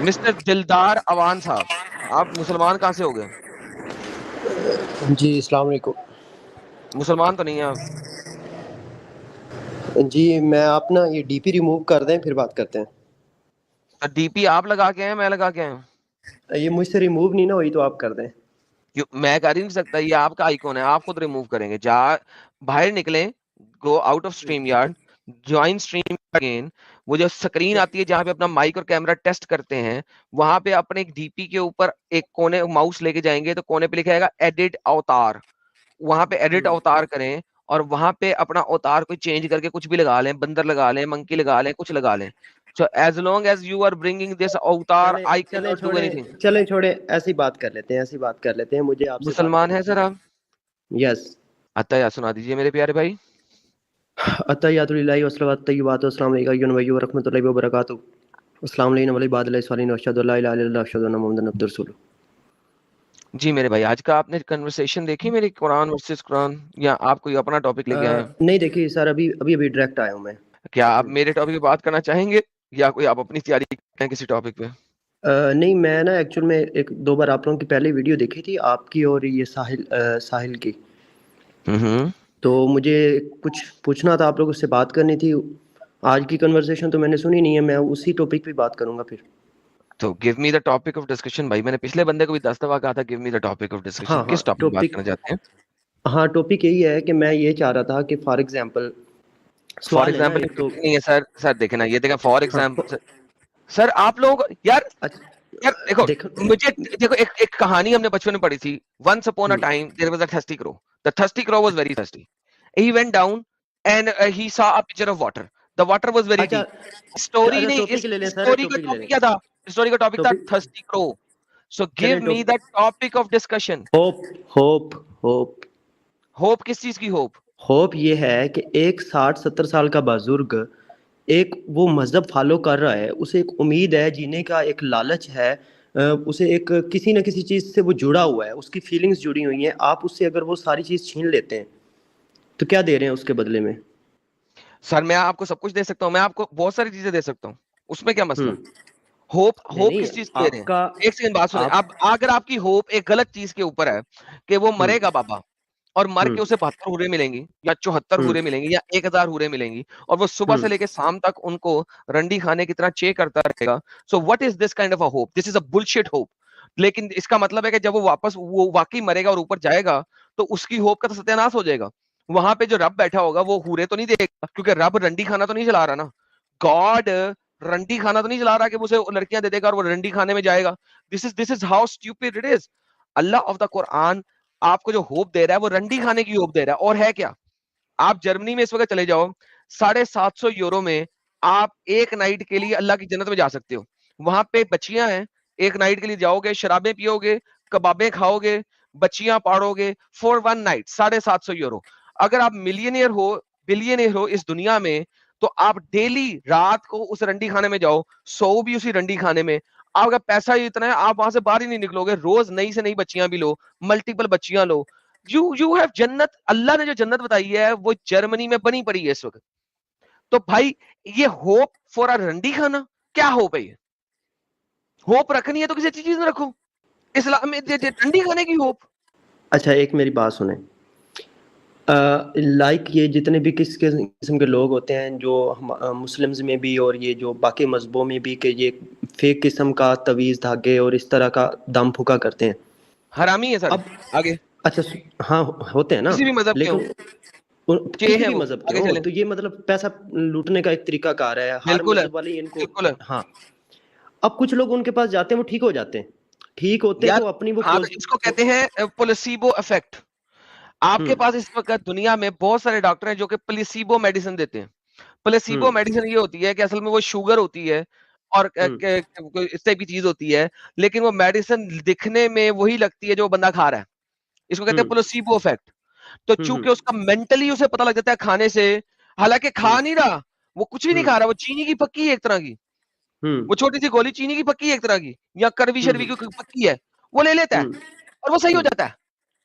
Mister دلدار اوان صاحب، آپ مسلمان کہاں سے ہو گئے؟ جی السلام علیکم. مسلمان تو نہیں ہیں آپ؟ جی میں آپ نا یہ ڈی پی ریموو کر دیں پھر بات کرتے ہیں. ڈی پی آپ لگا کے ہیں میں لگا کے ہیں؟ یہ مجھ سے ریموو نہیں نا ہوئی تو آپ کر دیں. میں کر ہی نہیں سکتا، یہ آپ کا آئیکن ہے، آپ خود ریموو کریں گے. باہر نکلیں، go out of stream yard, join stream again. وہ جو سکرین آتی ہے جہاں پہ اپنا مائک اور کیمرہ ٹیسٹ کرتے ہیں، وہاں پہ اپنے ایک ڈی پی کے اوپر ایک کونے ماؤس لے کے جائیں گے تو کونے پہ لکھا جائے گا ایڈٹ اوتار. وہاں پہ ایڈٹ اوتار کریں اور وہاں پہ اپنا اوتار کوئی چینج کر کے کچھ بھی لگا لیں، بندر لگا لیں، منکی لگا لیں، کچھ لگا لیں. So as long as you are bringing this avatar, I cannot do anything. چلیں چھوڑیں ایسی بات کر لیتے ہیں مجھے آپ سے بات مسلمان کرنی ہیں سر آپ؟ یس. عطیہ سنا دیجیے میرے پیارے بھائی. التحیات للہ والصلوات الطیبات والسلام علیکم ایھا النبی ورحمۃ اللہ وبرکاتہ. السلام علیکم وعلی بعد الصالحین واشهد ان لا الہ الا اللہ واشهد ان محمدا عبدہ ورسولہ. جی میرے بھائی، آج کا آپ نے کنورسیشن دیکھی میری قرآن ورسز قرآن، یا آپ کوئی اپنا ٹاپک لے کے آئے ہیں؟ نہیں دیکھیے سر، ابھی ڈائریکٹ آیا ہوں میں. کیا آپ میرے ٹاپک پہ بات کرنا چاہیں گے یا کوئی آپ اپنی تیاری کریں کسی ٹاپک پہ؟ نہیں میں نا ایکچوئل میں ایک دو بار آپ لوگوں کی پہلے ویڈیو دیکھی تھی آپ کی اور یہ ساحل کی، تو مجھے کچھ پوچھنا تھا، آپ لوگوں سے بات کرنی تھی. آج کی کنورسیشن تو میں نے سنی نہیں ہے، میں اسی ٹاپک پہ بات کروں گا پھر. تو give me the topic of discussion. بھائی میں نے پچھلے بندے کو بھی 10 دفعہ کہا تھا give me the topic of discussion. ہاں کس ٹاپک پہ بات کرنا چاہتے ہیں؟ ہاں ٹاپک یہی ہے کہ میں یہ چاہ رہا تھا کہ فار ایگزامپل فار سوال ہے نا ایگزامپل ایک تو. نہیں ہے سر. سر دیکھیں نا، یہ دیکھیں فار ہاں ایگزامپل. سر آپ لوگ یار دیکھو، دیکھو مجھے دیکھو ایک کہانی ہم نے بچپن میں پڑھی تھی. Once upon a time there was a thirsty crow. The thirsty crow was very thirsty. He went down and he saw a pitcher of water. The water was very اچھا deep. اسٹوری نہیں، topic لے لیں سر، story کا topic لے topic لیں. کیا تھا؟ Story کا ٹاپک تھا thirsty crow. So چلیں give me the topic of discussion. Hope. Hope کس چیز کی ہوپ؟ ہوپ یہ ہے کہ ایک 60-70 سال کا بزرگ ایک وہ مذہب فالو کر رہا ہے، اسے ایک امید ہے جینے کا، ایک لالچ ہے، اسے ایک کسی نہ کسی چیز سے وہ جڑا ہوا ہے، اس کی فیلنگز جڑی ہوئی ہیں. آپ اس سے اگر وہ ساری چیز چھین لیتے ہیں تو کیا دے رہے ہیں اس کے بدلے میں؟ سر میں آپ کو سب کچھ دے سکتا ہوں، میں آپ کو بہت ساری چیزیں دے سکتا ہوں، اس میں کیا مسئلہ؟ ہوپ نہیں کس چیز کی دے رہے آپ ہیں؟ کا ایک سیکنڈ بات سنیں. آپ اب اگر آپ کی ہوپ ایک غلط چیز کے اوپر ہے کہ وہ مرے گا بابا اور مر کے اسے 72 ہورے ملیں گی یا 74 ہورے ملیں گی یا 1000 ہورے ملیں گی، اور وہ صبح سے لے کے شام تک ان کو رنڈی کھانے کی طرح چے کرتا رہے گا. So what is this kind of a hope? This is a bullshit hope. لیکن اس کا مطلب ہے کہ جب وہ واقعی مرے گا اور اوپر جائے گا تو اس کی ہوپ کا تو ستیہ ناش ہو جائے گا. وہاں پہ جو رب بیٹھا ہوگا وہ ہورے تو نہیں دے گا، کیونکہ رب رنڈی کھانا تو نہیں چلا رہا نا. گاڈ رنڈی کھانا تو نہیں چلا رہا کہ اسے لڑکیاں دے دے گا اور وہ رنڈی کھانے میں جائے گا. This is how stupid it is. Allah of the Quran آپ کو جو ہوپ دے رہا ہے وہ رنڈی کھانے کی ہوپ دے رہا ہے. اور ہے کیا؟ آپ جرمنی میں اس وقت چلے جاؤ، 750 یورو میں آپ ایک نائٹ کے لیے اللہ کی جنت میں جا سکتے ہو. وہاں پہ بچیاں ہیں، ایک نائٹ کے لیے جاؤ گے، شرابیں پیو گے، کبابیں کھاؤ گے، بچیاں پاڑو گے فور ون نائٹ 750 یورو. اگر آپ ملینئر ہو، بلینئر ہو اس دنیا میں، تو آپ ڈیلی رات کو اس رنڈی کھانے میں جاؤ، سو بھی اسی رنڈی کھانے میں. آپ کا پیسہ ہی اتنا ہے آپ وہاں سے باہر ہی نہیں نکلو گے. روز نئی سے نئی بچیاں بھی لو، ملٹیپل بچیاں لو. یو ہیو جنت. اللہ نے جو جنت بتائی ہے وہ جرمنی میں بنی پڑی ہے اس وقت. تو بھائی یہ ہوپ فور ا رنڈی کھانا کیا ہوپ ہے؟ یہ ہوپ رکھنی ہے تو کسی اچھی چیز میں رکھو. اسلام میں رنڈی کھانے کی ہوپ. اچھا ایک میری بات سنیں، لائک یہ جتنے بھی کس قسم کے لوگ ہوتے ہیں جو مسلمز میں بھی اور یہ جو باقی مذہبوں میں بھی، کہ یہ فیک قسم کا تعویذ دھاگے اور اس طرح کا دم پھکا کرتے ہیں. حرامی ہے سارے. اب آگے اچھا ہاں ہوتے ہیں نا، کسی بھی مذہب کے لیکن ہوں، چے کسی ہیں بھی وہ. مذہب کے آگے ہوں چلیں. تو یہ مطلب پیسہ لوٹنے کا ایک طریقہ کار ہے ہر بالکل ہے، مذہب والے ان کو. بالکل ہے. ہاں اب کچھ لوگ ان کے پاس جاتے ہیں، وہ ٹھیک ہو جاتے ہیں، ٹھیک ہوتے ہیں یار تو اپنی وہ ہاں اس کو کہتے ہیں پلیسیبو افیکٹ. آپ کے پاس اس وقت دنیا میں بہت سارے ڈاکٹر ہیں جو کہ پلیسیبو میڈیسن دیتے ہیں. پلیسیبو میڈیسن یہ ہوتی ہے کہ اصل میں وہ شوگر ہوتی ہے اور اس طرح کی چیز ہوتی ہے، لیکن وہ میڈیسن دکھنے میں وہی لگتی ہے جو بندہ کھا رہا ہے. اس کو کہتے ہیں پلیسیبو افیکٹ. تو چونکہ اس کا مینٹلی اسے پتہ لگ جاتا ہے کھانے سے، حالانکہ کھا نہیں رہا، وہ کچھ بھی نہیں کھا رہا، وہ چینی کی پکی ہے ایک طرح کی، وہ چھوٹی سی گولی چینی کی پکی ہے ایک طرح کی، یا کڑوی شروی کی پکی ہے، وہ لے لیتا ہے اور وہ صحیح ہو جاتا ہے.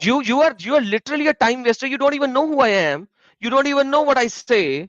You are literally a time waster. You don't even know who I am. You don't even know what I say.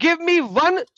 give me one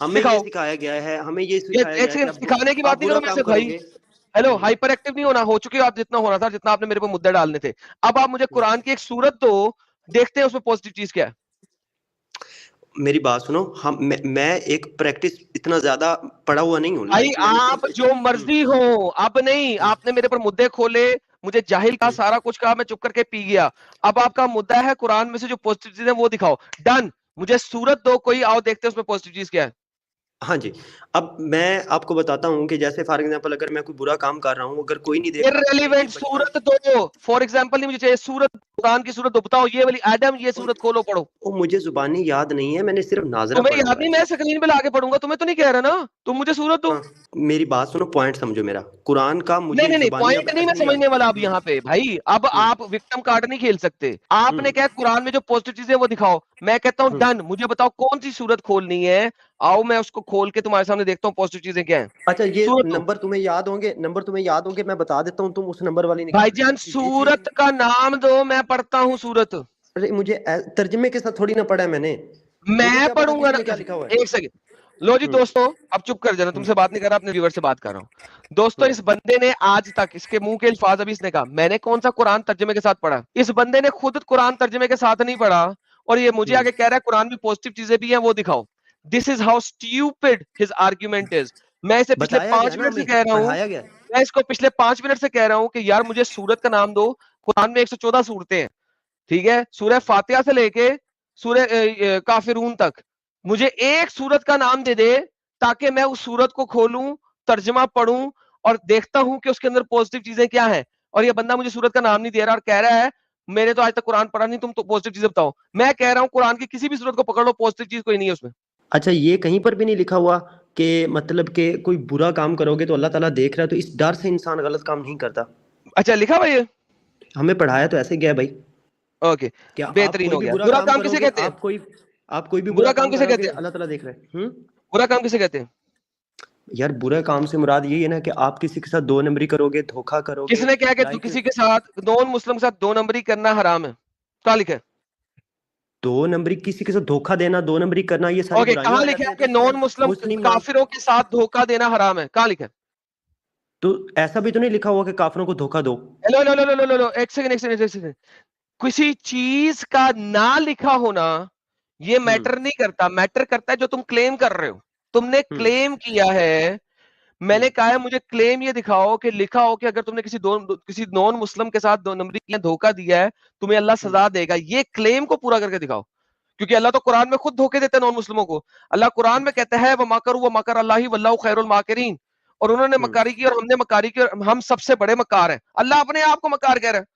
ہمیں یہ سکھایا گیا ہے, ہمیں یہ یہ سکھایا ایک گیا ہے کہ سیکنڈ سکھانے کی بات نہیں برا کروں میں کام سے کرو بھائی. گے. ہیلو, ہائپر ایکٹیو نہیں ہونا, ہو چکے آپ جتنا ہونا تھا, جتنا آپ نے میرے کو مدعے ڈالنے تھے. اب آپ مجھے قرآن کی ایک سورت دو, دیکھتے ہیں اس میں پوزیٹو چیز کیا ہے. میری بات سنو, میں ایک پریکٹس اتنا زیادہ پڑھا ہوا نہیں ہوں بھائی میں نے آپ جو مرضی ہو, اب نہیں, آپ نے میرے پر مدعے کھولے, مجھے جاہل کہا, سارا کچھ کہا, میں چپ کر کے پی گیا. اب آپ کا مدعا ہے قرآن میں سے جو پوزیٹو چیز ہے وہ دکھاؤ. ڈن, مجھے سورت دو کوئی, آؤ دیکھتے ہیں اس میں پوزیٹو چیز کیا ہے. ہاں جی. اب میں آپ کو بتاتا ہوں کہ جیسے فار ایگزامپل اگر میں کوئی برا کام کر رہا ہوں, اگر کوئی نہیں دیکھ رہا تو میں یہ irrelevant بچپن سورت دو, فار ایگزامپل نہیں مجھے چاہیے, سورت قرآن کی سورت دو, بتاؤ یہ والی ایڈم, یہ سورت کھولو پڑھو. وہ مجھے زبانی یاد نہیں ہے, میں نے صرف ناظرہ تمہیں پڑھا یاد ہوا نہیں, ہے. میں اسکرین پہ لا کے پڑھوں گا, تمہیں تو نہیں کہہ رہا نا, تم مجھے سورت دو. ہاں, میری بات سنو, پوائنٹ سمجھو میرا. قرآن کا مجھے نہیں, زبانی اب پوائنٹ نہیں میں ایسے نہیں سمجھنے والا اب یاد. یہاں پہ بھائی. اب آپ وکٹم کارڈ نہیں کھیل سکتے. آپ نے کہا قرآن میں جو پوزیٹو چیزیں وہ دکھاؤ, میں کہتا ہوں ڈن, مجھے بتاؤ کون سی سورت کھولنی ہے, آؤ میں اس کو کھول کے تمہارے سامنے دیکھتا ہوں پوزیٹو چیزیں کیا ہیں. اچھا, یہ سورت دو نمبر تمہیں یاد ہوں گے, میں بتا دیتا ہوں, تم اس نمبر والی بھائی نکال جان, لینا کہ یہ چیز. سورت کا نام دو, میں پڑھتا ہوں سورت. ارے مجھے ترجمے کے ساتھ تھوڑی نہ پڑھا ہے میں نے, مجھے میں کیا پتا پڑھوں کہ گا اس نا, میں کیا لکھا ہوا ایک سیکنڈ. لو جی ہے. دوستو, اب چپ کر جانا, تم سے بات نہیں کر رہا, اپنے ویور سے بات کر رہا ہوں. دوستو, اس بندے نے آج تک, اس کے منہ کے الفاظ ابھی اس نے کہا, میں نے کون سا قرآن ترجمے کے ساتھ پڑھا. اس بندے نے خود قرآن ترجمے کے ساتھ نہیں پڑھا, اور یہ مجھے آگے کہہ رہا ہے قرآن میں پوزیٹو چیزیں بھی ہیں وہ دکھاؤ. This is how stupid his argument is. میں اسے پچھلے بتایا گیا 5 نا منٹ سے ہمیں, کہہ رہا ہوں, پڑھایا گیا. میں اس کو پچھلے 5 منٹ سے کہہ رہا ہوں کہ یار مجھے سورت کا نام دو. قرآن میں 114 سورتیں ہیں, ٹھیک ہے, سورہ فاتحہ سے لے کے سورہ کافرون تک, مجھے ایک سورت کا نام دے دے تاکہ میں اس سورت کو کھولوں, ترجمہ پڑھوں, اور دیکھتا ہوں کہ اس کے اندر پوزیٹو چیزیں کیا ہیں. اور یہ بندہ مجھے سورت کا نام نہیں دے رہا اور کہہ رہا ہے میں نے تو آج تک قرآن پڑھا نہیں, تم تو پوزیٹو چیزیں بتاؤ. میں کہہ رہا ہوں قرآن کی کسی بھی سورت کو پکڑ لو, پوزیٹو چیز کوئی نہیں ہے اس میں. اچھا, یہ کہیں پر بھی نہیں لکھا ہوا کہ مطلب کہ کوئی برا کام کرو گے تو اللہ تعالیٰ دیکھ رہا ہے, تو اس ڈر سے انسان غلط کام نہیں کرتا. اچھا لکھا بھائی, ہمیں پڑھایا تو ایسے گیا بھائی. اوکے, کیا آپ بہترین کوئی ہو بھی گیا. برا برا کام کام کرو کسے گے, کہتے ہیں, آپ کوئی بھی برا برا کام کام کسے کرو کہتے گے, ہیں, اللہ تعالیٰ دیکھ رہے ہیں. برا کام کسے کہتے ہیں. یار, برا کام سے مراد یہی ہے نا کہ آپ کسی کے ساتھ 2 نمبری کرو گے, دھوکا کرو کس گے, نے کہا کہ لائک کسی کے ساتھ نون مسلم کے ساتھ 2 نمبری کرنا حرام ہے, کہاں لکھا ہے. 2 نمبری کسی کے ساتھ دھوکا دینا, 2 نمبری کرنا, یہ ساری اوکے, برائیاں کہاں آ لکھا جاتے ہے ہیں. کہ نون مسلم مسلم نام, کافروں کے ساتھ دھوکا دینا حرام ہے, کہاں لکھا ہے. تو ایسا بھی تو نہیں لکھا ہوا کہ کافروں کو دھوکا دو. Hello hello hello hello hello, ایک سیکنڈ ایک سیکنڈ ایک سیکنڈ. کسی چیز کا نہ لکھا ہونا یہ میٹر نہیں کرتا, میٹر کرتا ہے جو تم کلیم کر رہے ہو. تم نے کلیم کیا ہے, میں نے کہا ہے مجھے کلیم یہ دکھاؤ کہ لکھا ہو کہ اگر تم نے کسی نون مسلم کے ساتھ 2 نمبری کیا, دھوکا دیا ہے, تمہیں اللہ سزا دے گا. یہ کلیم کو پورا کر کے دکھاؤ, کیونکہ اللہ تو قرآن میں خود دھوکے دیتے ہیں نون مسلموں کو. اللہ قرآن میں کہتا ہے وَمَكَرُوا وَمَكَرَ اللَّهُ وَاللَّهُ خَيْرُ الْمَاكِرِينَ, اور انہوں نے مکاری کی اور ہم نے مکاری کی اور ہم سب سے بڑے مکار ہیں. اللہ اپنے آپ کو مکار کہہ رہا ہے.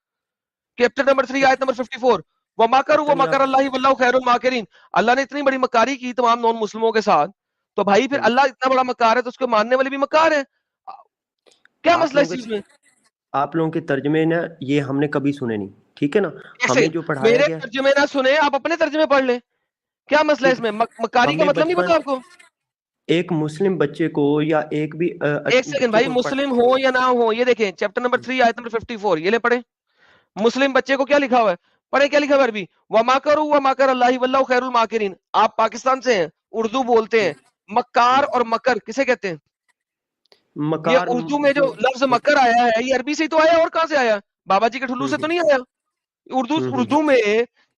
چیپٹر نمبر 3 آیت نمبر 54, وَمَكَرُوا اپنے وَمَكَرَ آپ اللَّهُ وَاللَّهُ خَيْرُ الْمَاكِرِينَ. اللہ نے اتنی بڑی مکاری کی تمام نون مسلموں کے ساتھ, تو بھائی پھر اللہ اتنا بڑا مکار ہے تو اس کو ماننے والے بھی مکار ہیں. کیا مسئلہ اس چیز میں. آپ لوگوں کے ترجمے نا یہ ہم نے کبھی سنے نہیں, ٹھیک ہے نا. ایک ہمیں سیکنڈ, جو پڑھایا میرے گیا, ترجمے نہ سنے, آپ اپنے ترجمے پڑھ لیں. کیا مسئلہ ہے اس میں, مکاری کا ہمیں مطلب نہیں بچپن پتا آپ کو. ایک مسلم بچے کو یا ایک بھی ایک سیکنڈ بچے بھائی, کو مسلم ہو یا نہ ہو, یہ دیکھیں چیپٹر نمبر 3 آیت نمبر 54, یہ لے پڑھیں. مسلم بچے کو کیا لکھا ہوا ہے, پڑھیں کیا لکھا ہوا ہے عربی. وَمَكَرُوا وَمَكَرَ اللَّهُ وَاللَّهُ خَيْرُ الْمَاكِرِينَ. آپ پاکستان سے ہیں, اردو بولتے ہیں, مکار اور مکر کسے کہتے ہیں. مکار یہ اردو میں جو لفظ مکر آیا ہے یہ عربی سے ہی تو آیا, اور کہاں سے آیا, بابا جی کے ٹھلو سے تو نہیں آیا. اردو میں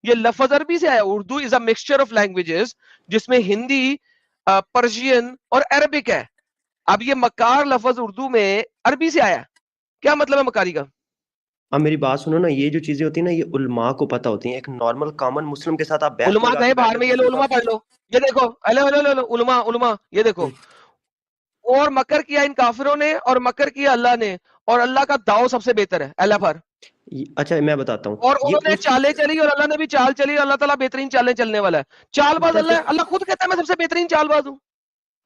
یہ لفظ عربی سے آیا. اردو از اے مکسچر آف لینگویجز, جس میں ہندی, پرشین اور عربک ہے. اب یہ مکار لفظ اردو میں عربی سے آیا, کیا مطلب ہے مکاری کا. اب میری بات سنو نا, یہ جو چیزیں ہوتی ہیں نا یہ علماء کو پتہ ہوتی ہیں. ایک نارمل کامن مسلم کے ساتھ آپ بحث علماء لگا گئے کے باہر بیٹھے میں, تو یہ لو صرف علماء پڑھ لو, یہ دیکھو علماء یہ دیکھو. اور مکر کیا ان کافروں نے, اور مکر کیا اللہ نے, اور اللہ کا داؤ سب سے بہتر ہے, اللہ پر. اچھا میں بتاتا ہوں, اور انہوں یہ نے اس چالیں چلی اور اللہ نے بھی چال چلی, اور اللہ تعالیٰ بہترین چالیں چلنے والا ہے. چال باز اللہ جیسے ہے, اللہ خود کہتا ہے میں سب سے بہترین چال باز ہوں.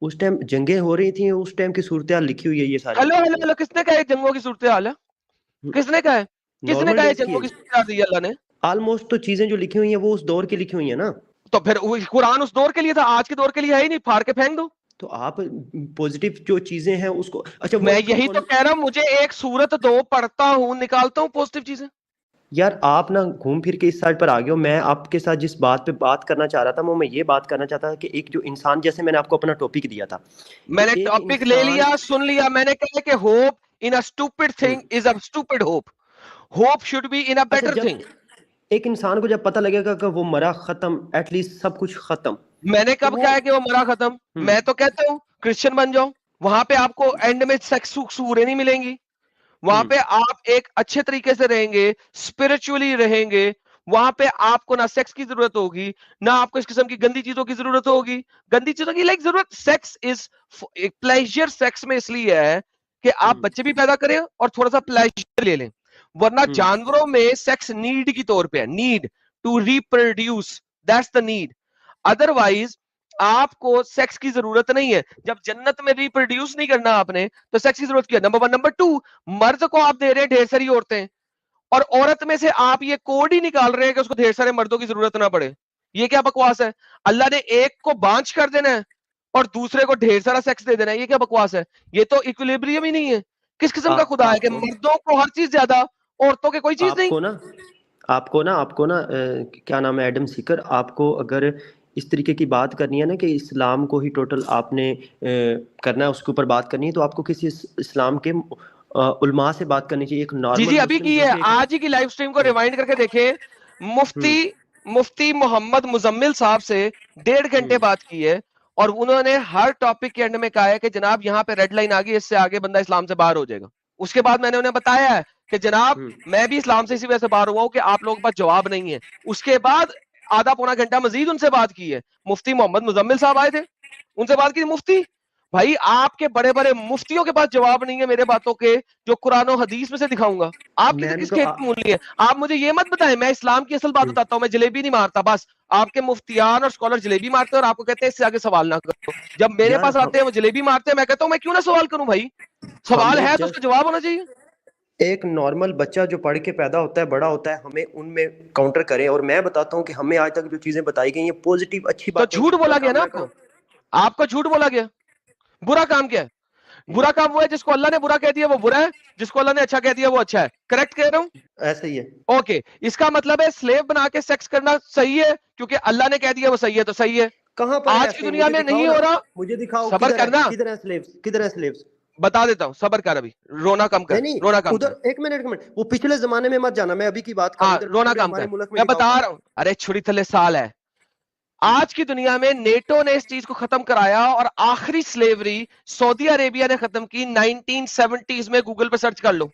اس ٹائم جنگیں ہو رہی تھیں, اس ٹائم کی صورتحال لکھی ہوئی ہے یہ ساری. ہیلو, کس نے کہا جنگوں کی صورتحال ہے, کس نے کہا ہے, کس نے نارمل کہا ہے ڈیز کی جنگوں کی صورتحال دی اللہ نے. آلموسٹ تو چیزیں جو لکھی ہوئی ہیں وہ اس دور کی لکھی ہوئی ہیں نا. تو پھر قرآن اس دور کے لیے تھا, آج کے دور کے لیے ہے ہی نہیں, پھاڑ کے پھینک دو. تو آپ پوزیٹیو جو چیزیں ہیں اس کو, اچھا وہ میں یہی تو کہہ رہا ہوں, مجھے ایک سورت دو, پڑھتا ہوں, نکالتا ہوں پوزیٹیو چیزیں. یار آپ نا گھوم پھر کے اس سائڈ پر آ گئے ہو. میں آپ کے ساتھ جس بات پہ بات کرنا چاہ رہا تھا وہ میں یہ بات کرنا چاہتا تھا کہ ایک جو انسان، جیسے میں نے آپ کو اپنا ٹاپک دیا تھا میں کہ نے ایک ٹاپک لے انسان. لیا، سن لیا، میں نے کہا کہ hope in a stupid thing is a stupid hope, hope should be in a اچھا، بیٹر جب تھنگ. ایک انسان کو جب پتہ لگے گا کہ وہ مرا ختم، ایٹ لیسٹ سب کچھ ختم، میں نے تو کب کہا ہے کہ وہ مرا ختم؟ ہم میں تو کہتا ہوں کرسچن بن جاؤ، وہاں پہ آپ کو اینڈ میں سیکس سورے نہیں ملیں گی، وہاں ہم پہ آپ ایک اچھے طریقے سے رہیں گے، اسپرچولی رہیں گے، وہاں پہ آپ کو نہ سیکس کی ضرورت ہوگی، نہ آپ کو اس قسم کی گندی چیزوں کی ضرورت ہوگی. گندی چیزوں کی لائک ضرورت، سیکس از پلیجر، سیکس میں اس لیے ہے کہ آپ ہم بچے بھی پیدا کریں اور تھوڑا سا پلیجر لے لیں، ورنہ ہم جانوروں میں سیکس نیڈ کی طور پہ ہے، need to reproduce, that's the need. Otherwise آپ کو سیکس کی ضرورت نہیں ہے. جب جنت میں ریپروڈیوس نہیں کرنا آپ نے تو سیکس کی ضرورت کیا؟ Number one. نمبر ٹو، مرد کو آپ دے رہے ہیں ڈھیر ساری عورتیں، اور عورت میں سے آپ یہ کوڈ ہی نکال رہے ہیں کہ اس کو ڈھیر سارے مردوں کی ضرورت نہ پڑے. یہ کیا بکواس ہے؟ اللہ نے ایک کو بانچ کر دینا ہے اور دوسرے کو ڈھیر سارا سیکس دے دینا ہے، یہ کیا بکواس ہے؟ یہ تو ایکولیبریم ہی نہیں ہے. کس قسم کا خدا ہے آپ کہ کو مردوں کو ہر چیز زیادہ، عورتوں کے کوئی چیز آپ نہیں؟ کو نا آپ کو نا کیا نام ہے، ایڈم سیکر، آپ کو اگر اس طریقے کی بات کرنی ہے نا کہ اسلام کو ہی ٹوٹل آپ نے کرنا ہے، اس کے اوپر بات کرنی ہے، تو آپ کو کسی اسلام کے علماء سے بات کرنی چاہیے. ایک جی نارمل جی ابھی مسلم کی جو ہے، کہ ایک آج ہی کی لائف سٹریم کو ریوائنڈ کر کے دیکھیں. ہم مفتی محمد مزمل صاحب سے 1.5 گھنٹے ہم بات کی ہے، اور انہوں نے ہر ٹاپک کے اینڈ میں کہا ہے کہ جناب یہاں پہ ریڈ لائن آ گئی، اس سے آگے بندہ اسلام سے باہر ہو جائے گا. اس کے بعد میں نے انہیں بتایا ہے کہ جناب ہم میں بھی اسلام سے اسی وجہ سے باہر ہوا ہوں کہ آپ لوگوں کے پاس جواب نہیں ہے. اس کے بعد آدھا پونا گھنٹہ مزید ان سے بات کی ہے. مفتی محمد مزمل صاحب آئے تھے، ان سے بات کی. مفتی بھائی آپ کے بڑے بڑے مفتیوں کے پاس جواب نہیں ہے میرے باتوں کے، جو قرآن و حدیث میں سے دکھاؤں گا. آپ کی میں نے کس تو کھیت میں مولی ہے؟ آپ مجھے یہ مت بتائیں. میں اسلام کی اصل بات ہم بتاتا ہوں، میں جلیبی نہیں مارتا. بس آپ کے مفتیان اور اسکالر جلیبی مارتے ہیں اور آپ کو کہتے ہیں اس سے آگے سوال نہ کرو. جب میرے یار پاس آتے ہیں وہ جلیبی مارتے ہیں، میں کہتا ہوں میں کیوں نہ سوال کروں بھائی؟ سوال ہمیں ہے تو اس کا جسٹ جواب ہونا چاہیے. ایک نارمل بچہ جو پڑھ کے پیدا ہوتا ہے، بڑا ہوتا ہے، ہمیں ان میں کاؤنٹر کریں. اور میں بتاتا ہوں کہ ہمیں آج تک جو چیزیں بتائی گئی ہیں پوزیٹیو اچھی تو باتیں، جھوٹ کہ برا بولا گیا کام نا نہ آپ کرو. کو، آپ کو جھوٹ بولا گیا. برا کام کیا ہے؟ برا کام وہ ہے جس کو اللہ نے برا کہہ دیا وہ برا ہے، جس کو اللہ نے اچھا کہہ دیا وہ اچھا ہے. کریکٹ کہہ رہا ہوں؟ ایسے ہی ہے. اوکے، اس کا مطلب ہے سلیو بنا کے سیکس کرنا صحیح ہے کیونکہ اللہ نے کہہ دیا وہ صحیح ہے تو صحیح ہے. کہاں پر ہے آج کی ایسے؟ دنیا مجھے میں دکھاؤ نہیں نا، ہو رہا. مجھے دکھاؤ صبر کدھر ہے، کرنا، کدھر ہے سلیبس، کدھر ہے سلیبس. بتا دیتا ہوں، صبر کر. ابھی رونا کم کر، نہیں نہیں، رونا کم کر. ادھر ایک منٹ، وہ پچھلے زمانے میں مت جانا، میں ابھی کی بات کروں. ہاں ادھر رونا پورے کم ہمارے کر، ملک میں میں دکھاؤ. بتا رہا ہوں. ارے چھڑی تھلے سال ہے. ہم، آج کی دنیا میں نیٹو نے اس چیز کو ختم کرایا اور آخری سلیوری سعودی عربیہ نے ختم کی 1970s میں. گوگل پہ سرچ کر لو.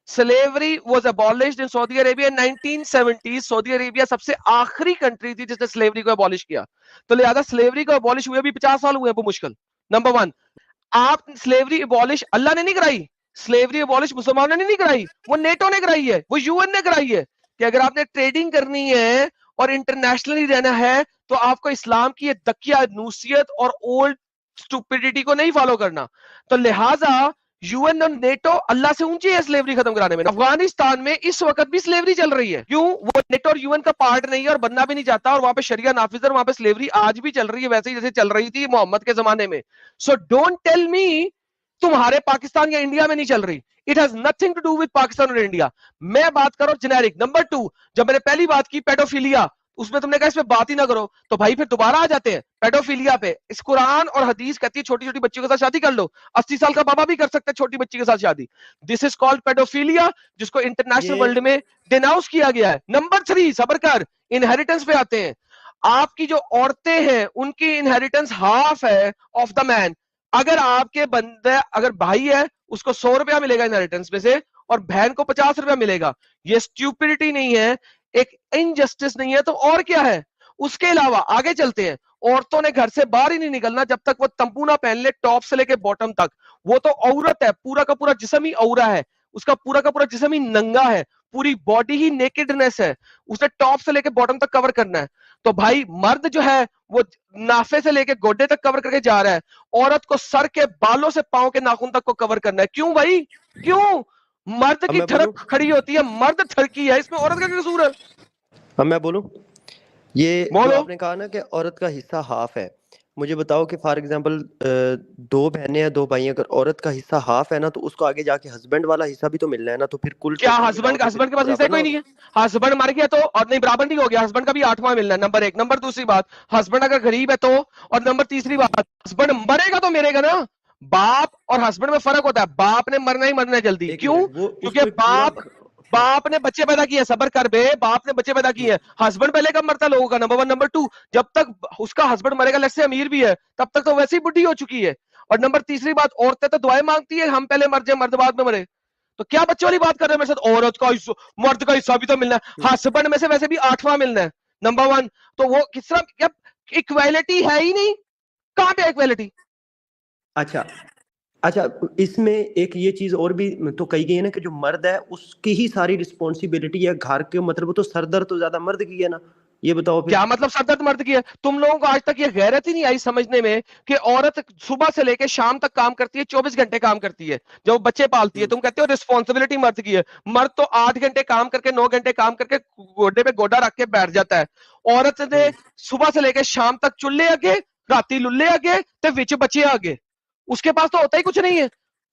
Slavery was abolished in Saudi Arabia 1970s. Saudi Arabia سب سے آخری کنٹری تھی جس نے سلیوری کو ابالش کیا. تو لہذا سلیوری کو ابالش ہوئے بھی 50 سال ہوئے ہیں مشکل. نمبر ون، آپ سلیوری ابالش اللہ نے نہیں کرائی، سلیوری ابالش مسلمانوں نے نہیں کرائی، وہ نیٹو نے کرائی ہے، وہ یو این نے کرائی ہے. کہ اگر آپ نے ٹریڈنگ کرنی ہے اور انٹرنیشنلی رہنا ہے تو آپ کو اسلام کی یہ دکیہ نوسیت اور اولڈ اسٹوپیڈیٹی کو نہیں فالو کرنا. تو لہٰذا یو این اور نیٹو اللہ سے اونچی ہے سلیوری ختم کرانے میں. افغانستان میں اس وقت بھی سلیوری چل رہی ہے. کیوں؟ وہ نیٹو اور یو این کا پارٹ نہیں ہے اور بننا بھی نہیں چاہتا، اور وہاں پہ شریعہ نافذ ہے، وہاں پہ سلیوری آج بھی چل رہی ہے ویسے ہی جیسے چل رہی تھی محمد کے زمانے میں. سو ڈونٹ ٹیل می تمہارے پاکستان یا انڈیا میں نہیں چل رہی. It has nothing to do with Pakistan اور انڈیا. میں بات کرو جنیرک. نمبر ٹو، جب میں نے پہلی بات کی پیڈوفیلیا، اس میں تم نے کہا اس پہ بات ہی نہ کرو، تو بھائی پھر دوبارہ آ جاتے ہیں پیڈوفیلیا پہ. اس قرآن اور حدیث کہتی ہے چھوٹی چھوٹی بچیوں کے ساتھ شادی کر لو. 80 سال کا بابا بھی کر سکتا ہے چھوٹی بچی کے ساتھ شادی. دس از کالڈ پیڈوفیلیا، جس کو انٹرنیشنل یہ ورلڈ میں ڈیناؤنس کیا گیا ہے. نمبر 3، صبر کر، انہیریٹنس پہ آتے ہیں. آپ کی جو عورتیں ہیں ان کی انہیریٹنس ہاف ہے آف دا مین. اگر آپ کے بندے، اگر بھائی ہے اس کو 100 روپیہ ملے گا انہیریٹنس میں سے اور بہن کو 50 روپیہ ملے گا. یہ سٹیوپیڈیٹی نہیں ہے، ایک انجسٹس نہیں ہے، تو اور کیا ہے؟ اس کے علاوہ آگے چلتے ہیں. عورتوں نے گھر سے باہر ہی نہیں نکلنا جب تک وہ تمپونا پہن لے ٹاپ سے لے کے باٹم تک. وہ تو عورت ہے، پورا کا پورا جسم ہی عورا ہے، اس کا پورا کا پورا جسم ہی ننگا ہے، پوری باڈی ہی نیکڈنس ہے، اسے ٹاپ سے لے کے باٹم تک کور کرنا ہے. تو بھائی مرد جو ہے وہ نافے سے لے کے گوڈے تک کور کر کے جا رہا ہے، عورت کو سر کے بالوں سے پاؤں کے ناخن تک کو کور کرنا ہے. کیوں بھائی؟ کیوں؟ مرد اب کی میں بولوں، تھڑک کھڑی ہوتی ہے، مرد تھڑکی ہے، اس میں عورت کا کیا قصور ہے؟ اب میں بولوں، یہ جو بولو. آپ نے کہا نا کہ عورت کا حصہ ہاف ہے، مجھے بتاؤ کہ فار ایگزامپل دو بہنیں ہیں، دو بھائی ہیں، اگر عورت کا حصہ ہاف ہے نا تو اس کو آگے جا کے ہسبینڈ والا حصہ بھی تو ملنا ہے نا، تو پھر کل کیا ٹوٹل ملاؤ ہسبینڈ تو پھر ہسبینڈ کے پاس حصہ برابر نہ کوئی نہیں ہے؟ ہسبینڈ مر گیا تو اور نہیں برابر نہیں ہو گیا، ہسبینڈ کا بھی 8واں ملنا ہے، نمبر 1۔ نمبر دوسری بات، ہسبینڈ اگر غریب ہے تو، اور نمبر تیسری بات، ہسبینڈ مرے گا تو مرے گا نا۔ باپ اور ہسبینڈ میں فرق ہوتا ہے، باپ نے مرنا ہی مرنا ہے جلدی، ایک کیوں؟ منٹ، وہ اس کیونکہ کو ایک پورا باپ نے بچے پیدا کیے، صبر کر بے، باپ نے بچے پیدا کیے ہیں۔ ہسبینڈ پہلے کب مرتا ہے لوگوں کا؟ نمبر 1۔ نمبر 2، جب تک اس کا ہسبینڈ مرے گا، لیٹس سے امیر بھی ہے، تب تک تو ویسے ہی بڈھی ہو چکی ہے۔ اور نمبر تیسری بات، عورتیں تو دعائیں مانگتی ہیں ہم پہلے مر جائیں، مرد بعد میں مرے۔ تو کیا بچوں والی بات کر رہے ہیں میرے ساتھ؟ عورت کا حصہ، مرد کا حصہ بھی تو ملنا ہے، ہسبینڈ میں سے ویسے بھی 8واں ملنا ہے، نمبر 1۔ تو وہ کس طرح اکویلٹی ہے ہی نہیں، کہاں پہ اکویلٹی؟ اچھا اچھا، اس میں ایک یہ چیز اور بھی تو کہی گئی ہے نا کہ جو مرد ہے اس کی ہی ساری رسپانسبلٹی ہے گھر کے، مطلب وہ تو سردر تو زیادہ مرد کی ہے نا، یہ بتاؤ پھر۔ کیا مطلب سردرد مرد کی ہے؟ تم لوگوں کو آج تک یہ غیرت ہی نہیں آئی سمجھنے میں کہ عورت صبح سے لے کے شام تک کام کرتی ہے، 24 گھنٹے کام کرتی ہے، جب وہ بچے پالتی ہے، تم کہتے ہو رسپانسبلٹی مرد کی ہے۔ مرد تو 8 گھنٹے کام کر کے 9 گھنٹے کام کر کے گوڈے پہ گوڈا رکھ کے بیٹھ جاتا ہے۔ عورت نے صبح سے لے کے شام تک چولہے آگے، راتی للے آگے تے وچ بچے آگے، اس کے پاس تو ہوتا ہی کچھ نہیں ہے۔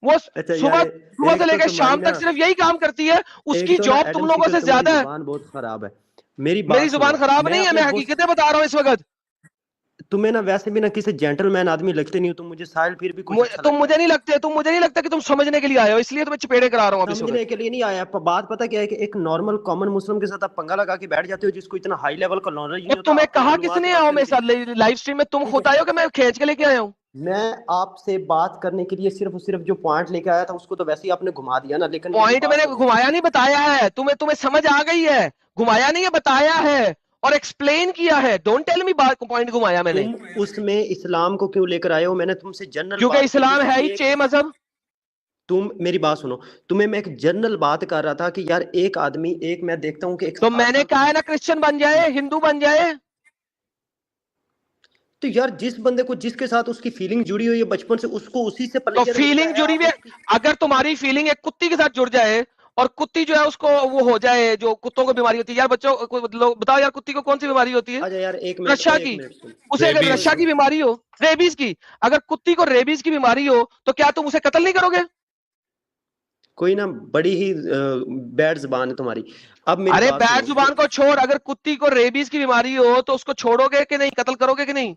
وہ اچھا یار، صبح سے ایک لے تو کے تمہاری شام نا، تک صرف یہی کام کرتی ہے، اس کی ایک تو نا جاب تم ایڈم لوگوں سیکر سے تمہاری زیادہ ہے۔ زبان بہت خراب ہے، میری میری بات سنو۔ زبان خراب میں نہیں ہے، اپنے میں وہ حقیقتیں بتا رہا ہوں اس وقت۔ تمہیں نا ویسے بھی نا کسی جینٹل مین آدمی لگتے نہیں ہو تم مجھے، ساحل پھر بھی کچھ اچھا تم لگتا ہے۔ مجھے نہیں لگتے، مجھے نہیں لگتا کہ تم سمجھنے کے لیے آئے ہو، اس لیے تمہیں چپیڑے کرا رہا ہوں اب اس سمجھنے وقت۔ کے لیے نہیں آیا، بات پتہ کیا ہے کہ ایک نارمل کامن مسلم کے ساتھ آپ پنگا لگا کے بیٹھ جاتے ہو جس کو اتنا ہائی لیول کا نالج وہ نہیں ہوتا، تمہیں آپ کو کہا کس معلومات نے بات آؤ کرنے میرے کے ساتھ لیے، لائیو سٹریم میں؟ تم ٹھیک خود ہے۔ آئے ہو کہ میں کھینچ کے لے کے آیا ہوں؟ میں آپ سے بات کرنے کے لیے صرف جو پوائنٹ لے کے آیا تھا اس کو تو ویسے ہی آپ نے گھما دیا نا، لیکن میری پوائنٹ میں بات نے سنو۔ گھمایا نہیں، بتایا ہے تمہیں سمجھ آ گئی ہے، گھمایا نہیں ہے، بتایا ہے اور ایکسپلین کیا ہے۔ ڈونٹ ٹیل می پوائنٹ گھمایا میں نے، تم اس میں اسلام کو کیوں لے کر آئے ہو؟ میں نے تم سے جنرل کیونکہ بات کی کہ اسلام ہے ہی ایک، 6 مذہب۔ تم میری بات سنو، تمہیں میں ایک جنرل بات کر رہا تھا کہ یار ایک آدمی، ایک میں دیکھتا ہوں کہ ایک تو میں 60 نے سال کا کہا ہے نا کرسچن بن جائے، ہندو بن جائے۔ تو یار جس بندے کو جس کے ساتھ اس کی فیلنگ جڑی ہوئی ہے بچپن سے، اس کو اسی سے تو پلیگر ملتا فیلنگ ہے، جڑی آپ ہوئی اس کی۔ ہے، اگر تمہاری فیلنگ ایک کتی کے ساتھ جڑ جائے اور کتی جو ہے اس کو وہ ہو جائے جو کتوں کو بیماری ہوتی ہے، یار بچوں بتاؤ یار کتی کو کون سی بیماری ہوتی ہے؟ اچھا یار ایک منٹ، رشا ایک کی۔ منٹ سن، اسے اگر اوئے ریبیز۔ رشا کی اوئے، بیماری ہو، ریبیز کی، اگر کتی کو ریبیز کی بیماری ہو تو کیا تم اسے قتل نہیں کرو گے؟ کوئی نا بڑی ہی بیڈ زبان ہے تمہاری۔ اب میری ارے بات بیٹ سنو کہ زبان کو چھوڑ، اگر کتی کو ریبیز کی بیماری ہو تو اس کو چھوڑو گے کہ نہیں، قتل کرو گے کہ نہیں؟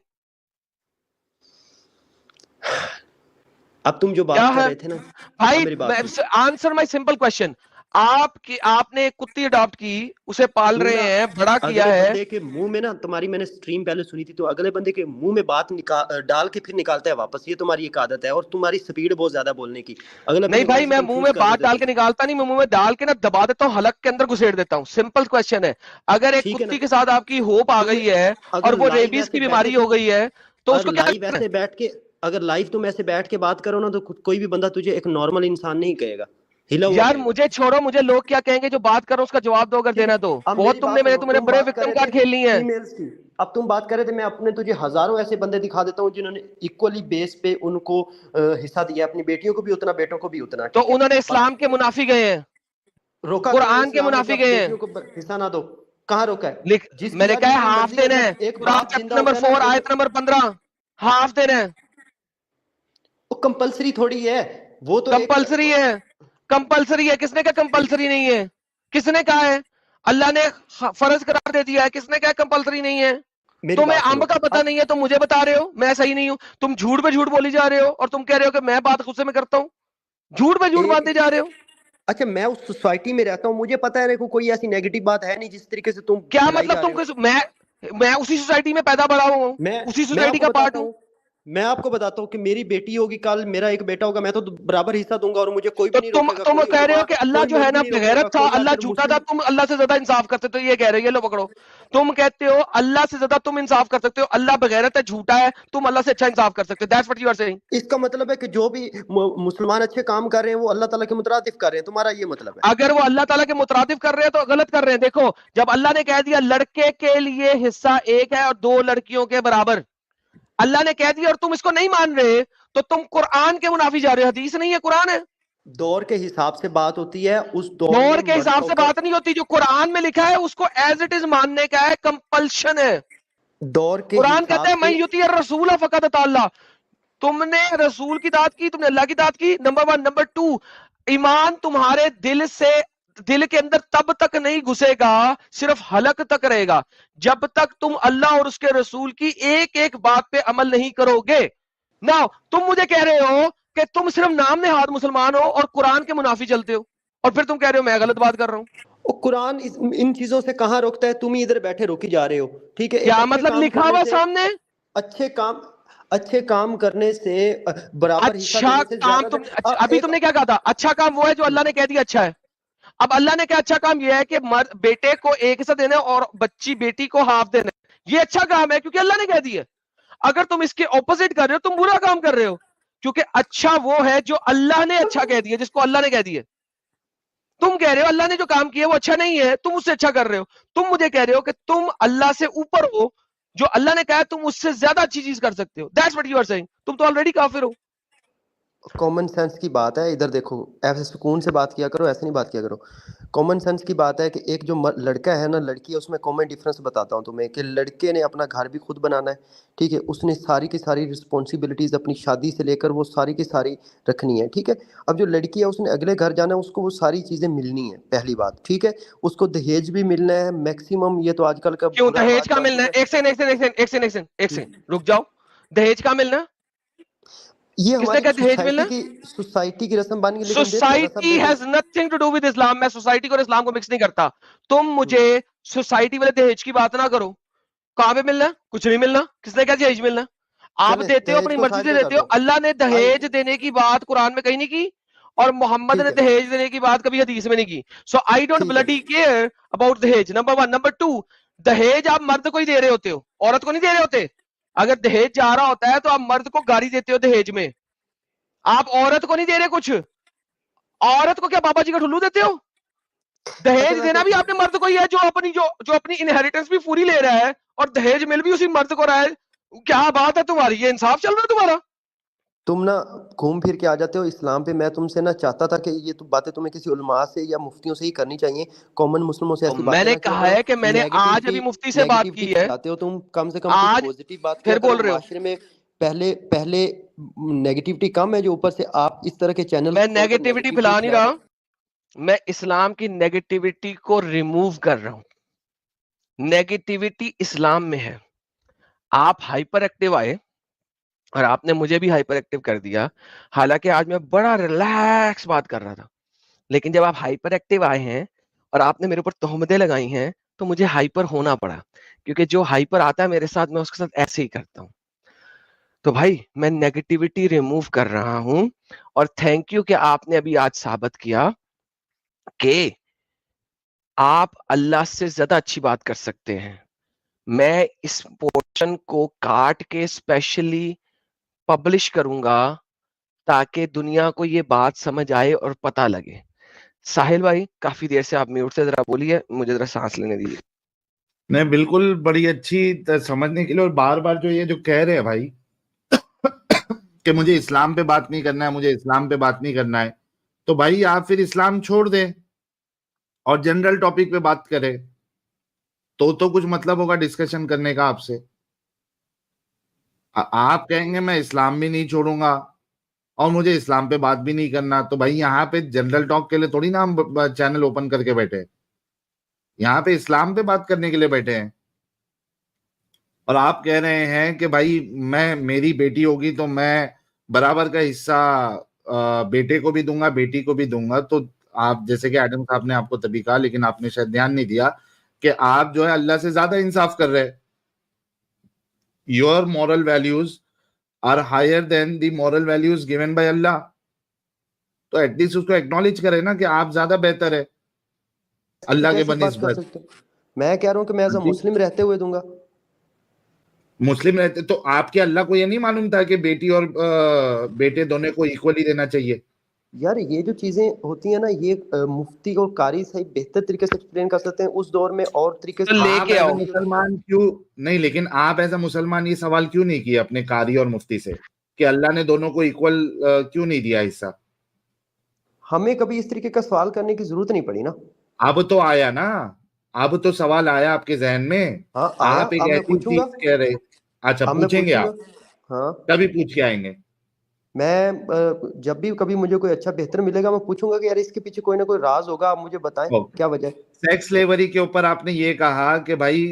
اب تم جو کیا بات کر ہے رہے تھے نا، اب بھائی؟ میری بات سن، آنسر مائی سمپل کوشچن۔ آپ نے ایک کتی اڈاپٹ کی، اسے پال تو رہے نا ہیں، بڑا کیا اگلے ہے، بندے کے منہ میں نا، تمہاری میں نے سٹریم پہلے سنی تھی، تو اگلے بندے کے منہ میں بات ڈال کے پھر نکالتا ہے واپس، یہ تمہاری ایک عادت ہے، اور تمہاری سپیڈ بہت زیادہ بولنے کی، اگلا نہیں بندہ وہیں بھائی سے میں منہ کنفیوز میں کر بات دیتے ڈال تم۔ کے نکالتا نہیں، میں منہ میں ڈال کے نا دبا دیتا ہوں، حلق کے اندر گھسیڑ دیتا ہوں، سمپل کوشچن ہے۔ اگر ایک ٹھیک ہے نا، کتی کے ساتھ آپ کی ہوپ آ تم گئی ہے اور اگر وہ لائیو ریبیز ایسے کی بیٹھے بیماری تم، ہو گئی ہے تو اس اور کو کیا لائیو کرنا ہے؟ ایسے بیٹھ کے، اگر لائیو تم ایسے بیٹھ کے بات کرو نا تو کوئی بھی بندہ تجھے ایک نارمل انسان نہیں کہے گا، ہلا ہوا یار کہے گا، مجھے چھوڑو، مجھے لوگ کیا کہیں گے جو بات کرو اس کا جواب دو اگر ٹھیک ہے۔ دینا تو۔ اب بہت میری تم بات نے سنو، تم نے تم بڑے بات کر وکٹم رہے تھے کارڈ کھیل لی ہیں۔ فیمیلز کی، اب تم بات کر رہے تھے، میں اپنے تجھے ہزاروں ایسے بندے دکھا دیتا ہوں جنہوں نے ایکولی بیس پہ ان کو حصہ دیا، اپنی بیٹیوں کو بھی اتنا، بیٹوں کو بھی اتنا، تو ٹھیک ہے۔ انہوں نے اسلام کے منافی گئے ہیں، روکا کہاں ہے قرآن کے اسلام نے کہ منافی آپ گئے ہیں؟ بیٹیوں کو حصہ نہ دو؟ کہاں روکا ہے؟ لکھ، جس میں کی نے یار کہا جس ہے کی ہاف مرضی ہے، دینا ہے، جب ایک قرآن باپ زندہ چیپٹر نمبر ہوتا ہے نا 4 ایک، آیت نمبر 15، ہاف دینا ہے۔ وہ کمپلسری تھوڑی ہے، وہ تو ایک، کمپلسری ہے، کمپلسری ہے، کس نے کہا کمپلسری نہیں ہے؟ کس نے کہا ہے؟ اللہ نے فرض قرار دے دیا ہے، کس نے کہا کمپلسری نہیں ہے؟ میری تمہیں بات سنو امب کا پتہ اب، نہیں ہے، تم مجھے بتا رہے ہو میں صحیح نہیں ہوں، تم جھوٹ پہ جھوٹ بولی جا رہے ہو اور تم کہہ رہے ہو کہ میں بات غصے میں کرتا ہوں، جھوٹ پہ جھوٹ ایک، باندھے جا رہے ہو۔ اچھا میں اس سوسائٹی میں رہتا ہوں، مجھے پتا ہے کہ کوئی ایسی نیگیٹو بات ہے نہیں جس طریقے سے تم کیا پھیلائی مطلب جا رہے تم ہو۔ میں اسی سوسائٹی میں پیدا بڑا ہوں، اسی میں آپ سوسائٹی کو کا پارٹ بتاتا ہوں۔ ہوں، میں آپ کو بتاتا ہوں کہ میری بیٹی ہوگی کل، میرا ایک بیٹا ہوگا، میں تو برابر حصہ دوں گا، اور مجھے کوئی بھی تو نہیں تم روکے گا، تم کوئی کہہ رہے ہو علماء، کہ اللہ کوئی جو ہے نا مولوی نہیں روکے گا، بغیرت تھا، کوئی اللہ ادھر جھوٹا تھا، مسلم۔ تم اللہ سے زیادہ انصاف کرتے، تو یہ کہہ رہے ہو، یہ لو پکڑو، تم کہتے ہو اللہ سے زیادہ تم انصاف کر سکتے ہو، اللہ بغیرت ہے، جھوٹا ہے، تم اللہ سے اچھا انصاف کر سکتے ہو، that's what you are saying. اس کا مطلب ہے کہ جو بھی مسلمان اچھے کام کر رہے ہیں وہ اللہ تعالیٰ کے مترادف کر رہے ہیں، تمہارا یہ مطلب ہے؟ اگر وہ اللہ تعالیٰ کے مترادف کر رہے ہیں تو غلط کر رہے ہیں۔ دیکھو جب اللہ نے کہہ دیا لڑکے کے لیے حصہ 1 ہے اور 2 لڑکیوں کے برابر، اللہ نے کہہ دیا اور تم اس کو نہیں مان رہے تو تم قرآن کے منافی جا رہے ہو، حدیث نہیں ہے قرآن ہے۔ دور کے حساب سے بات ہوتی ہے، اس دور میں دور کے مرد حساب سے عورت، بات نہیں ہوتی، جو قرآن میں لکھا ہے اس کو ایز اٹ از ماننے کا ہے، کمپلشن ہے۔ دور کے قرآن حساب کہتا ہے من سے یطیع الرسول فقد اطاع اللہ. تم نے رسول کی اطاعت کی, تم نے اللہ کی اطاعت کی, نمبر 1. نمبر 2, ایمان تمہارے دل کے اندر تب تک نہیں گھسے گا, صرف حلق تک رہے گا, جب تک تم اللہ اور اس کے رسول کی ایک ایک بات پہ عمل نہیں کرو گے. نا تم مجھے کہہ رہے ہو کہ تم صرف نام نہاد مسلمان ہو اور قرآن کے منافی چلتے ہو, اور پھر تم کہہ رہے ہو میں غلط بات کر رہا ہوں. قرآن ان چیزوں سے کہاں روکتا ہے؟ تم ہی ادھر بیٹھے روکی جا رہے ہو. ٹھیک ہے, ایک کیا اچھے مطلب کام لکھا کرنے ہوا سے سامنے؟ اچھے کام کرنے سے برابر حصہ اچھا دینے سے کام زیادہ ابھی تم نے کیا کہا تھا؟ اچھا کام وہ ہے جو اللہ نے کہہ دیا اچھا ہے. اب اللہ نے کیا اچھا کام یہ ہے کہ بیٹے کو ایک حصہ دینا اور بیٹی کو ہاف دینا, یہ اچھا کام ہے کیونکہ اللہ نے کہہ دیا. اگر تم اس کے اپوزٹ کر رہے ہو تم برا کام کر رہے ہو, کیونکہ اچھا وہ ہے جو اللہ نے اچھا کہہ دیا, جس کو اللہ نے کہہ دیا. تم کہہ رہے ہو اللہ نے جو کام کیا وہ اچھا نہیں ہے, تم اس سے اچھا کر رہے ہو. تم مجھے کہہ رہے ہو کہ تم اللہ سے اوپر ہو, جو اللہ نے کہا تم اس سے زیادہ اچھی چیز کر سکتے ہو. That's what you are saying. تم تو آلریڈی کافر ہو. کامن سینس کی بات ہے. ادھر دیکھو, ایسے سکون سے بات کیا کرو, ایسے نہیں بات کیا کرو. کامن سینس کی بات ہے کہ ایک جو لڑکا ہے نا, لڑکی ہے, اس میں کامن ڈفرینس بتاتا ہوں تمہیں کہ لڑکے نے اپنا گھر بھی خود بنانا ہے. ٹھیک ہے, اس نے ساری کی ساری رسپانسبلٹیز اپنی شادی سے لے کر وہ ساری کی ساری رکھنی ہے. ٹھیک ہے, اب جو لڑکی ہے اس نے اگلے گھر جانا ہے, اس کو وہ ساری چیزیں ملنی ہے, پہلی بات. ٹھیک ہے, اس کو دہیج بھی ملنا ہے میکسیمم. یہ تو آج کل کا کیوں برا دہیج رواج کا بن ملنا چکا ہے؟ ایک سیکنڈ رک جاؤ. دہیج کا ملنا, یہ کس نے ہماری کہا دہیج ملنا؟ سوسائٹی کی رسم بن گئی. لیکن دیکھو رسم سوسائٹی دیکھو, has nothing to do with Islam. میں سوسائٹی کو اور اسلام کو مکس نہیں کرتا. تم مجھے سوسائٹی والے دہیج کی بات نہ کرو. کہاں پہ ملنا؟ کچھ نہیں ملنا. کس نے کہا دہیج ملنا؟ آپ چلے دیتے ہو دہیج اپنی کو مرضی سائڈ سے پہ کر دیتے ہو. دو. اللہ نے آئی دہیج دینے کی بات قرآن میں کہیں نہیں کی, اور محمد نے ٹھیک ہے, دہیج دینے کی بات کبھی حدیث میں نہیں کی. سو آئی ڈونٹ ٹھیک ہے, bloody care about dahej. Number 1. Number 2, دہیج آپ مرد کو ہی دے رہے ہوتے ہو, عورت کو نہیں دے رہے ہوتے. اگر دہیج جا رہا ہوتا ہے تو آپ مرد کو گاڑی دیتے ہو دہیج میں, آپ عورت کو نہیں دے رہے کچھ. عورت کو کیا بابا جی کا ٹھلو دیتے ہو؟ اچھا دہیج ویسے دینا بھی آپ نے مرد کو ہی ہے, جو اپنی انہیریٹنس بھی پوری لے رہا ہے, اور دہیج مل بھی اسی مرد کو رہا ہے. کیا بات ہے تمہاری, یہ انصاف چل رہا ہے تمہارا؟ تم نا گھوم پھر کے آ جاتے ہو اسلام پہ. میں تم سے نا چاہتا تھا کہ یہ باتیں تمہیں کسی علماء سے یا مفتیوں سے ہی کرنی چاہیے. کامن مسلموں سے تو ایسی میں باتیں نے نہ کیا کہا کرو. ہے کہ میں نے آج ابھی مفتی سے بات نیگیٹیوٹی کی ہے. پھیلاتے ہو تم. کم سے کم کچھ آج پازیٹیو بات کیا پھر کرو بول رہے ہو. معاشرے میں. پہلے نیگیٹیوٹی کم ہے, جو اوپر سے آپ اس طرح کے چینلز میں کھول کر نیگیٹیوٹی نیگیٹیوٹی پھیلا نہیں پھیلا رہے رہا, ہو. میں اسلام کی نیگیٹیوٹی کو ریموو کر رہا ہوں. نیگیٹیوٹی اسلام میں ہے. آپ ہائپر ایکٹیو آئے اور آپ نے مجھے بھی ہائپر ایکٹیو کر دیا, حالانکہ آج میں بڑا ریلیکس بات کر رہا تھا. لیکن جب آپ ہائپر ایکٹیو آئے ہیں اور آپ نے میرے اوپر تہمتیں لگائی ہیں تو مجھے ہائپر ہونا پڑا, کیونکہ جو ہائپر آتا ہے میرے ساتھ میں اس کے ساتھ ایسے ہی کرتا ہوں. تو بھائی میں نیگیٹیوٹی ریموو کر رہا ہوں, اور تھینک یو کہ آپ نے ابھی آج ثابت کیا کہ آپ اللہ سے زیادہ اچھی بات کر سکتے ہیں. میں اس پورشن کو کاٹ کے اسپیشلی پبلش کروں گا تاکہ دنیا کو یہ بات سمجھ آئے اور پتہ لگے. ساحل بھائی کافی دیر سے آپ میوٹ سے ذرا بولیے, مجھے ذرا سانس لینے دیجیے. نہیں بالکل, بڑی اچھی سمجھنے کے لیے. اور بار بار جو یہ جو کہہ رہے ہیں بھائی کہ مجھے اسلام پہ بات نہیں کرنا ہے, مجھے اسلام پہ بات نہیں کرنا ہے, تو بھائی آپ پھر اسلام چھوڑ دیں اور جنرل ٹاپک پہ بات کریں, تو کچھ مطلب ہوگا ڈسکشن کرنے کا آپ سے. آپ کہیں گے میں اسلام بھی نہیں چھوڑوں گا اور مجھے اسلام پہ بات بھی نہیں کرنا, تو بھائی یہاں پہ جنرل ٹاک کے لیے تھوڑی نا ہم چینل اوپن کر کے بیٹھے, یہاں پہ اسلام پہ بات کرنے کے لیے بیٹھے ہیں. اور آپ کہہ رہے ہیں کہ بھائی میری بیٹی ہوگی تو میں برابر کا حصہ بیٹے کو بھی دوں گا, بیٹی کو بھی دوں گا. تو آپ جیسے کہ ایڈم صاحب نے آپ کو تبھی کہا, لیکن آپ نے شاید دھیان نہیں دیا کہ آپ جو ہے اللہ سے زیادہ انصاف کر رہے. Your moral values are higher than the moral values given by Allah. تو ایٹ لیسٹ اس کو ایکنالج کرے نا کہ آپ زیادہ بہتر ہے اللہ کے کیسے بات کر بنسبت. سکتے ہو؟ میں کہہ رہا ہوں کہ میں ایز اے مسلم رہتے ہوئے دوں گا. مسلم رہتے تو آپ کے اللہ کو یہ نہیں معلوم تھا کہ بیٹی اور بیٹے دونوں کو ایکولی دینا چاہیے؟ یار یہ جو چیزیں ہوتی ہیں نا, یہ مفتی اور قاری صاحب بہتر طریقے سے ایکسپلین کر سکتے ہیں. اس دور میں اور طریقے تو سے لے آپ کے ایز آؤ. اے مسلمان کیوں نہیں, لیکن آپ ایز اے مسلمان یہ سوال کیوں نہیں کیا اپنے قاری اور مفتی سے کہ اللہ نے دونوں کو ایکول کیوں نہیں دیا حصہ؟ ہمیں کبھی اس طریقے کا سوال کرنے کی ضرورت نہیں پڑی نا. اب تو آیا نا, اب تو سوال آیا آپ کے ذہن میں, ہاں آیا, آپ ایک اب میں ایسی پوچھوں گا. چیز کہہ رہے, اچھا اب میں پوچھیں گے پوچھوں آپ, گا. ہاں کبھی پوچھ کے آئیں گے. میں جب بھی کبھی مجھے کوئی اچھا بہتر ملے گا میں پوچھوں گا کہ یار اس کے پیچھے کوئی نہ کوئی راز ہوگا, آپ مجھے بتائیں کیا وجہ ہے. سیکس سلیوری کے اوپر آپ نے یہ کہا کہ بھائی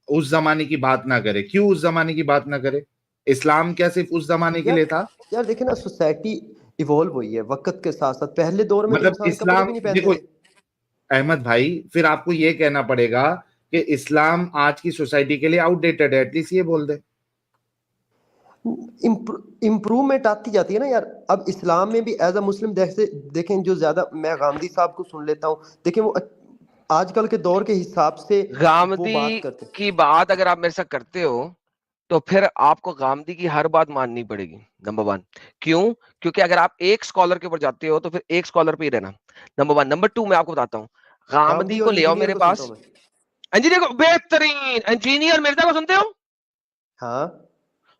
اس زمانے کی بات نہ کرے, کیوں اس زمانے کی بات نہ کرے؟ اسلام کیا صرف اس زمانے کے لیے تھا؟ یار دیکھیں نا, سوسائٹی ایوالو ہوئی ہے وقت کے ساتھ ساتھ. پہلے دور میں تو مطلب انسان کپڑے اسلام, بھی نہیں پہنتے دیکھو تھے. احمد بھائی, پھر آپ کو یہ کہنا پڑے گا کہ اسلام آج کی سوسائٹی کے لیے آؤٹ ڈیٹڈ ہے, ایٹ لیسٹ یہ بول دے. امپروومنٹ آتی جاتی ہے نا یار. اب اسلام میں بھی ایز اے مسلم دیکھیں جو زیادہ, میں غامدی صاحب کو سن لیتا ہوں, دیکھیں وہ آج کل کے دور کے حساب سے وہ غامدی بات کرتے ہیں. کی بات اگر آپ میرے ساتھ کرتے ہو تو پھر آپ کو غامدی کی ہر بات ماننی پڑے گی. نمبر ون, کیوں؟ کیونکہ اگر آپ ایک اسکالر کے اوپر جاتے ہو تو پھر ایک اسکالر پہ ہی رہنا. Number one. نمبر ٹو, میں آپ کو بتاتا ہوں, غامدی غامدی کو اور لے آؤ انجینئر میرے کو سنتا پاس. ہوں میں. انجینئر کو, بہترین انجینئر مرزا کو سنتے ہو؟ ہاں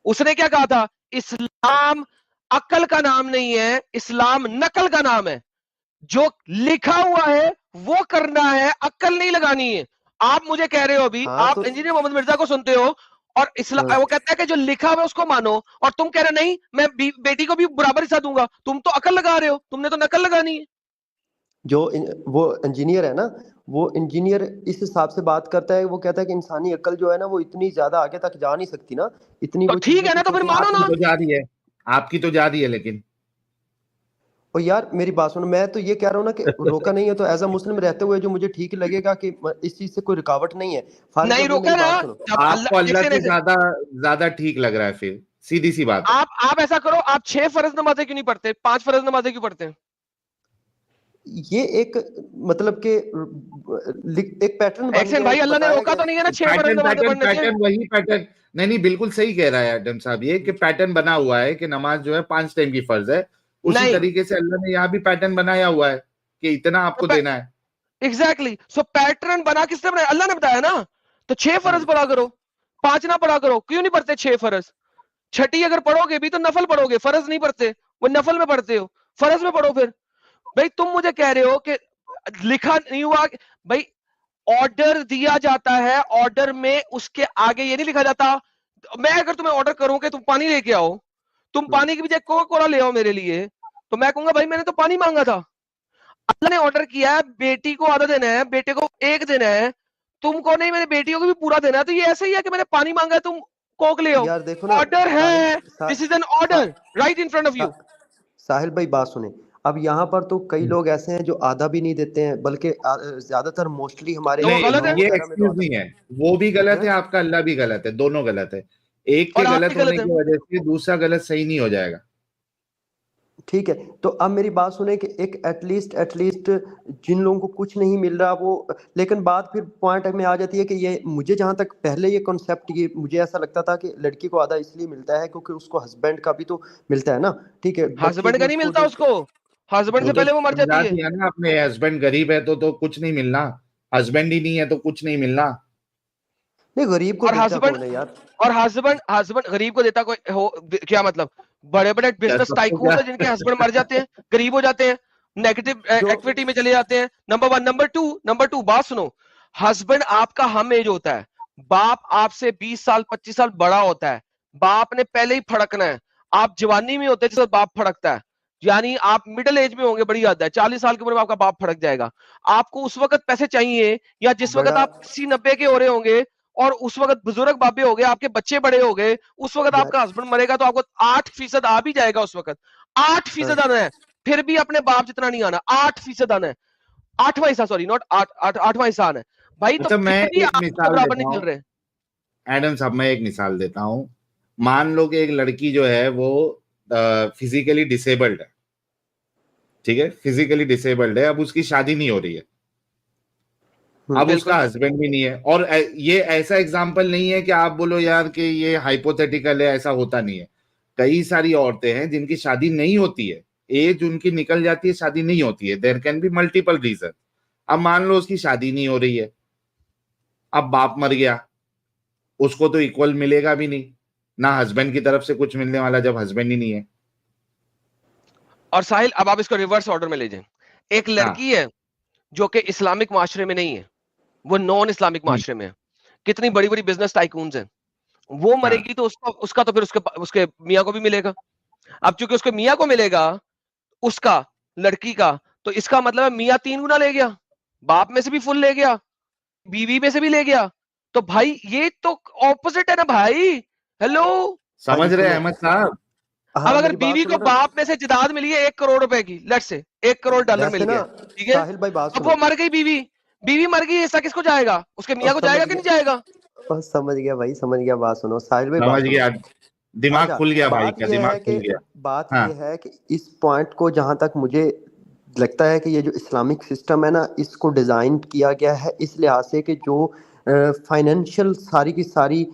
اس نے کیا کہا تھا؟ اسلام عقل کا نام نہیں ہے, اسلام نقل کا نام ہے. جو لکھا ہوا ہے وہ کرنا ہے, عقل نہیں لگانی ہے. آپ مجھے کہہ رہے ہو ابھی, ہاں آپ تو انجینئر محمد مرزا کو سنتے ہو اور وہ کہتا ہے کہ جو لکھا ہوا اس کو مانو, اور تم کہہ رہے نہیں میں بیٹی کو بھی برابر حصہ دوں گا. تم تو عقل لگا رہے ہو, تم نے تو نقل لگانی ہے. جو وہ انجینئر ہے نا, وہ انجینئر اس حساب سے بات کرتا ہے, وہ کہتا ہے کہ انسانی عقل جو ہے نا وہ اتنی زیادہ آگے تک جا نہیں سکتی نا, اتنی تو وہ ٹھیک چیزیں ہے نا, کچھ تو پھر ہوتی ہیں. مانو آپ نا. کی تو جا رہی ہے, آپ کی تو جا رہی ہے, لیکن اور یار میری بات سنو, میں تو یہ کہہ رہا ہوں نا کہ روکا نہیں ہے تو ایز اے مسلم رہتے ہوئے جو مجھے ٹھیک لگے گا کہ اس چیز سے کوئی رکاوٹ نہیں ہے. فار نہیں ایگزامپل روکا میری نا, بات سنو, جب آپ کو اللہ اللہ سے دیکھتے زیادہ ٹھیک لگ رہا ہے, پھر سیدھی سی بات ہے. آپ ایسا کرو, آپ 6 فرض نمازیں کیوں نہیں پڑھتے, 5 فرض نمازیں کیوں پڑھتے ہیں؟ یہ ایک مطلب کہ ایک پیٹرن بن ایکسن گیا ہے بھائی, کہ اللہ نے بتایا روکا گیا. تو نہیں ہے نا 6 فرض نمازیں پڑھنے سے. وہی پیٹرن, نہیں بالکل صحیح کہہ رہا ہے ایڈم صاحب, یہ کہ پیٹرن بنا ہوا ہے کہ نماز جو ہے 5 ٹائم کی فرض ہے, اسی نہیں, طریقے سے اللہ نے یہاں بھی پیٹرن بنایا ہوا ہے کہ اتنا آپ کو دینا ہے. ایگزیکٹلی, سو پیٹرن بنا کس نے بنایا؟ اللہ نے بتایا نا. تو 6 فرض پڑھا کرو, 5 نہ پڑھا کرو. کیوں نہیں پڑھتے 6 فرض؟ چھٹی اگر پڑھو گے بھی تو نفل پڑھو گے, فرض نہیں پڑھتے, وہ نفل میں پڑھتے ہو, فرض میں پڑھو. پھر بھائی تم مجھے کہہ رہے ہو کہ لکھا نہیں ہوا, بھائی آرڈر دیا جاتا ہے, آرڈر میں اس کے آگے یہ نہیں لکھا جاتا. میں اگر تمہیں آرڈر کروں کہ تم پانی لے کے آؤ, تم پانی کی بجائے کوکا کولا لے آؤ میرے لیے, تو میں کہوں گا بھائی میں نے تو پانی مانگا تھا. اللہ نے آرڈر کیا ہے بیٹی کو آدھا دینا ہے, بیٹے کو 1 دینا ہے, تم کو نہیں, میں نے بیٹیوں کو بھی پورا دینا ہے. تو یہ ایسا ہی ہے کہ میں نے پانی مانگا ہے, تم کوک لے آؤ. یار دیکھو نا آرڈر ہے, Sahil this is an order right in front of you. Sahil بھائی بات سنیں, اب یہاں پر تو کئی لوگ ایسے ہیں جو آدھا بھی نہیں دیتے ہیں, بلکہ زیادہ تر موسٹلی ہمارے تو وہ غلط ہے, نہیں, یہ ایکسکیوز نہیں ہے, وہ بھی غلط ہے, آپ کا اللہ بھی غلط ہے, دونوں غلط ہے. ایک کے اور آپ غلط بھی ہونے غلط ہے. کی وجہ سے دوسرا غلط صحیح نہیں ہو جائے گا. ٹھیک ہے, تو اب میری بات سنیں کہ ایک ایٹ لیسٹ جن لوگوں کو کچھ نہیں مل رہا وہ, لیکن بات پھر پوائنٹ میں آ جاتی ہے کہ یہ مجھے جہاں تک پہلے یہ کنسیپٹ, یہ مجھے ایسا لگتا تھا کہ لڑکی کو آدھا اس لیے ملتا ہے کیونکہ اس کو ہسبینڈ کا بھی تو ملتا ہے نا. ٹھیک ہے, بچے ہسبینڈ بھی کا اس نہیں کو ملتا, اس کو ہسبینڈ سے وہ تو پہلے وہ مر سمجھا جاتی ہے. دیا نا اپنے, ہسبینڈ غریب ہے تو کچھ نہیں ملنا, ہسبینڈ ہی نہیں ہے تو کچھ نہیں ملنا. نہیں, غریب کو اور دیتا ہسبینڈ کون ہے یار؟ اور ہسبینڈ غریب کو دیتا کوئی ہو, کیا مطلب؟ بڑے بڑے بزنس سب کو ٹائکون کیا ہیں جن کے ہسبینڈ مر جاتے ہیں, غریب ہو جاتے ہیں, نیگیٹو جو ایکٹیویٹی میں چلے جاتے ہیں. نمبر 1. نمبر 2 بات سنو, ہسبینڈ آپ کا ہم ایج ہوتا ہے, باپ آپ سے 20 سال 25 سال بڑا ہوتا ہے, باپ نے پہلے ہی پھڑکنا ہے. آپ جوانی میں ہوتے ہیں جس وقت باپ پھڑکتا ہے, یعنی آپ مڈل ایج میں ہوں گے, بڑی یاد ہے 40 سال کی عمر میں آپ کا باپ پھڑک جائے گا. آپ کو اس وقت پیسے چاہیے, یا جس وقت بڑا آپ 80-90 کے ہو رہے ہوں گے اور اس وقت بزرگ بابے ہو گئے, آپ کے بچے بڑے ہو گئے, اس وقت آپ یار کا ہسبینڈ مرے گا تو آپ کو 8% آ بھی جائے گا. اس وقت 8% آنا ہے, پھر بھی اپنے باپ جتنا نہیں آنا, 8% آنا ہے, 8واں حصہ, سوری نوٹ 8واں حصہ آنا ہے بھائی. تو اچھا میں پھر بھی ایک آپ کو مثال برابر دیتا نہیں ہوں مل رہے. ایڈم صاحب, میں ایک مثال دیتا ہوں. مان لو کہ ایک لڑکی جو ہے وہ فزیکلی ڈسیبلڈ ہے, ٹھیک ہے, فزیکلی ڈسیبلڈ ہے, اب اس کی شادی نہیں ہو رہی ہے, اب اس بالکل کا ہسبینڈ بھی نہیں ہے. اور یہ ایسا ایگزامپل نہیں ہے کہ آپ بولو یار کہ یہ ہائپوتھیٹیکل ہے, ایسا ہوتا نہیں ہے. کئی ساری عورتیں ہیں جن کی شادی نہیں ہوتی ہے, ایج ان کی نکل جاتی ہے, شادی نہیں ہوتی ہے. There can be multiple reason. اب مان لو اس کی شادی نہیں ہو رہی ہے, اب باپ مر گیا, اس کو تو ایکول ملے گا بھی نہیں, نہ ہسبینڈ کی طرف سے کچھ ملنے والا جب ہسبینڈ ہی نہیں ہے. اور ساحل, اب آپ اس کو ریورس آرڈر میں لے جائیں. ایک ہاں لڑکی ہے جو کہ اسلامک معاشرے میں نہیں ہے, وہ نان اسلامک معاشرے میں ہے, کتنی بڑی بڑی بزنس ٹائکونز ہیں, وہ مرے گی تو اس کا تو پھر اس کے میاں کو بھی ملے گا. اب چونکہ اس کے میاں کو ملے گا اس کا لڑکی کا, تو اس کا مطلب ہے میاں 3 گنا لے گیا, باپ میں سے بھی فل لے گیا, بیوی میں سے بھی لے گیا. تو بھائی یہ تو اپوزٹ ہے نا بھائی. ہیلو سمجھ رہے احمد صاحب؟ اب اگر بیوی کو باپ میں سے جداد ملی ہے 1 کروڑ روپے کی, لیٹ سے 1 کروڑ ڈالر مل گیا, ٹھیک ہے, اب وہ مر گئی, بیوی مر گئی, ایسا کس کو جائے گا؟ اس کے میاں کو جائے گا کہ نہیں جائے گا؟ سمجھ گیا بھائی, سمجھ گیا, بات سنو ساحل بھائی, سمجھ گیا, دماغ کھل گیا بھائی کا, دماغ کھل گیا. بات یہ ہے کہ اس پوائنٹ کو جہاں تک مجھے لگتا ہے کہ یہ جو اسلامک سسٹم ہے نا, اس کو ڈیزائن کیا گیا ہے اس لحاظ سے کہ جو فائنینشیل ساری کی ساری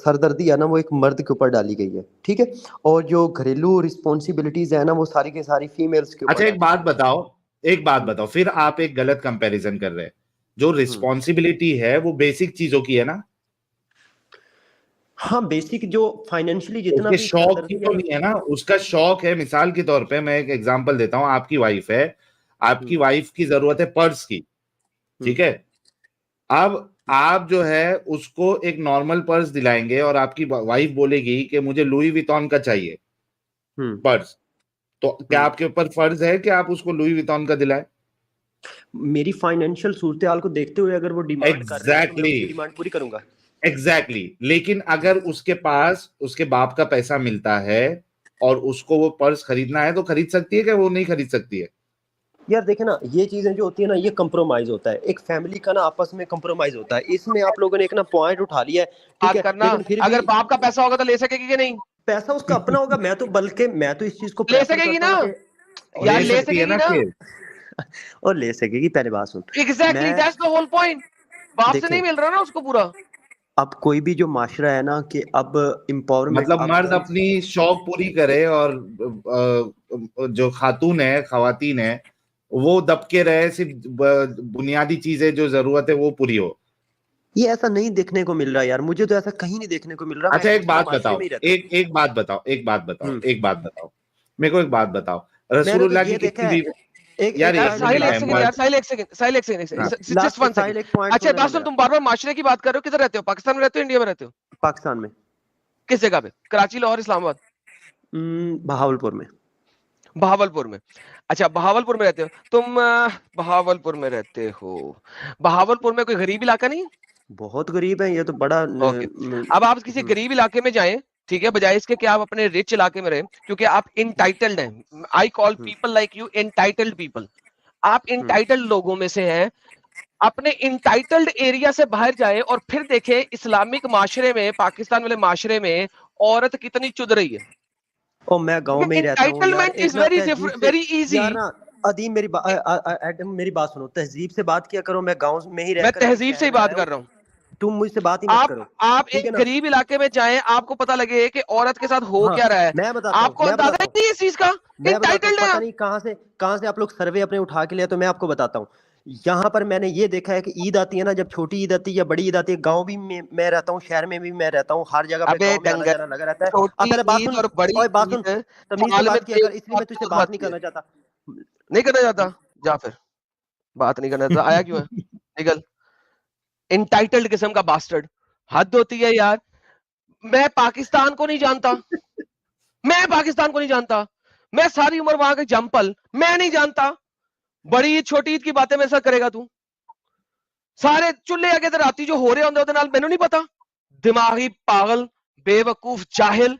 سردردی ہے نا وہ ایک مرد کے اوپر ڈالی گئی ہے, ٹھیک ہے, اور جو گھریلو رسپانسبلٹیز ہے نا وہ ساری کی ساری فیمیلز کے اوپر. اچھا ایک بات بتاؤ, پھر آپ ایک غلط کمپیریزن کر رہے ہیں. جو رسپانسبلٹی ہے وہ بیسک چیزوں کی ہے نا. ہاں بیسک جو فائنینشلی جتنا بھی شوق کی تو نہیں ہے نا, اس کا شوق ہے. مثال کے طور پہ میں ایک ایگزامپل دیتا ہوں, آپ کی وائف ہے, آپ کی وائف کی ضرورت ہے پرس کی, ٹھیک ہے, اب آپ جو ہے اس کو ایک نارمل پرس دلائیں گے اور آپ کی وائف بولے گی کہ مجھے لوئی ویتون کا چاہیے پرس, تو کیا آپ کے اوپر فرض ہے کہ آپ اس کو لوئی ویتون کا دلائیں؟ میری فائنینشیل صورتحال کو دیکھتے ہوئے اگر وہ ڈیمانڈ کر رہے ہیں تو میں اس کی ڈیمانڈ پوری کروں گا. ایگزیکٹلی. لیکن اگر اس کے پاس اس کے باپ کا پیسہ ملتا ہے اور اس کو وہ پرس خریدنا ہے تو خرید سکتی ہے کہ وہ نہیں خرید سکتی ہے؟ یار دیکھیں نا, یہ چیزیں جو ہوتی ہیں نا یہ کمپرومائز ہوتا ہے, ایک فیملی کا نا آپس میں کمپرومائز ہوتا ہے. اس میں آپ لوگوں نے ایک نا پوائنٹ اٹھا لیا ہے, ٹھیک ہے, لیکن پھر اگر باپ کا پیسہ ہوگا تو لے سکے گی کہ نہیں؟ پیسہ اس کا اپنا ہوگا. میں تو اس چیز کو لے پریفر سکے گی کرتا نا ہوں کہ یار, لے سکے گی نا, اور لے سکے گی. پہلے بات سن, exactly that's the whole point. باپ سے نہیں مل رہا نا اس کو پورا. اب کوئی بھی جو معاشرہ ہے نا کہ اب امپاورمنٹ, مطلب مرد اپنی شوق پوری کرے اور جو خاتون ہے, خواتین ہے, وہ دب کے رہے, صرف بنیادی چیزیں جو ضرورت ہے وہ پوری ہو. یہ ایسا نہیں دیکھنے کو مل رہا یار, مجھے تو ایسا کہیں نہیں دیکھنے کو مل رہا. اچھا ایک بات بتاؤ, ایک بات بتاؤ میرے کو, ایک بات بتاؤ, رسول اللہ کی کتنی اچھا بات سن, تم بار بار معاشرے کی بات کر رہے ہو, کدھر رہتے ہو, پاکستان میں رہتے ہو, انڈیا میں رہتے ہو؟ پاکستان میں. کس جگہ پہ؟ کراچی, لاہور, اسلام آباد؟ بہاولپور میں. بہاولپور میں. اچھا بہاولپور میں رہتے ہو تم, بہاولپور میں رہتے ہو. بہاولپور میں کوئی غریب علاقہ نہیں؟ بہت غریب ہے یہ تو, بڑا. اب آپ کسی غریب علاقے میں جائیں, ٹھیک ہے, بجائے اس کے کہ آپ اپنے رچ علاقے میں رہیں, کیونکہ آپ انٹائٹلڈ ہیں. I call people like you entitled people. آپ انٹائٹلڈ لوگوں میں سے ہیں. اپنے انٹائٹلڈ ایریا سے باہر جائیں اور پھر دیکھیں اسلامک معاشرے میں, پاکستان والے معاشرے میں عورت کتنی چد رہی ہے. او میں گاؤں میں ہی رہتا ہوں یار, ایک نا ویری ایزی. یار نا ادیم میری بات سنو, تہذیب سے بات کیا کرو. میں گاؤں میں ہی رہ کر, میں تہذیب سے ہی بات کر رہا ہوں, تم مجھ سے بات ہی مت کرو. آپ ایک غریب علاقے میں جائیں, آپ کو پتہ لگے کہ عورت کے ساتھ ہو کیا رہا ہے, میں بتاتا آپ کو اندازہ نہیں ہے اس چیز کا. انٹائٹلڈ ہے, پتہ نہیں کہاں سے آپ لوگ سروے اپنے اٹھا کے لیا. تو میں آپ کو بتاتا ہوں, یہاں پر میں نے یہ دیکھا ہے کہ عید آتی ہے نا, جب چھوٹی عید آتی ہے یا بڑی عید آتی ہے, گاؤں بھی میں رہتا ہوں, شہر میں بھی میں رہتا ہوں, ہر جگہ پہ گاؤں میں آنا جانا لگا رہتا ہے. پہلے بات سن, تمیز سے بات کیا کر, اس لیے میں تجھ سے بات نہیں کرنا چاہتا. نہیں کرنا چاہتا, جا پھر بات نہیں کرنا چاہتا. آیا کیوں ہے, نکل. انٹائٹلڈ قسم کا باسٹرڈ, حد ہوتی ہے یار. میں پاکستان کو نہیں جانتا, میں ساری عمر وہاں کے جمپل, میں نہیں جانتا. بڑی عید چھوٹی عید کی باتیں میرے ساتھ کرے گا تو. سارے چولہے اگے تے راتی جو ہو رہے ہوندے اودے نال مینوں نہیں پتا. دماغی پاگل, بے وقوف, جاہل.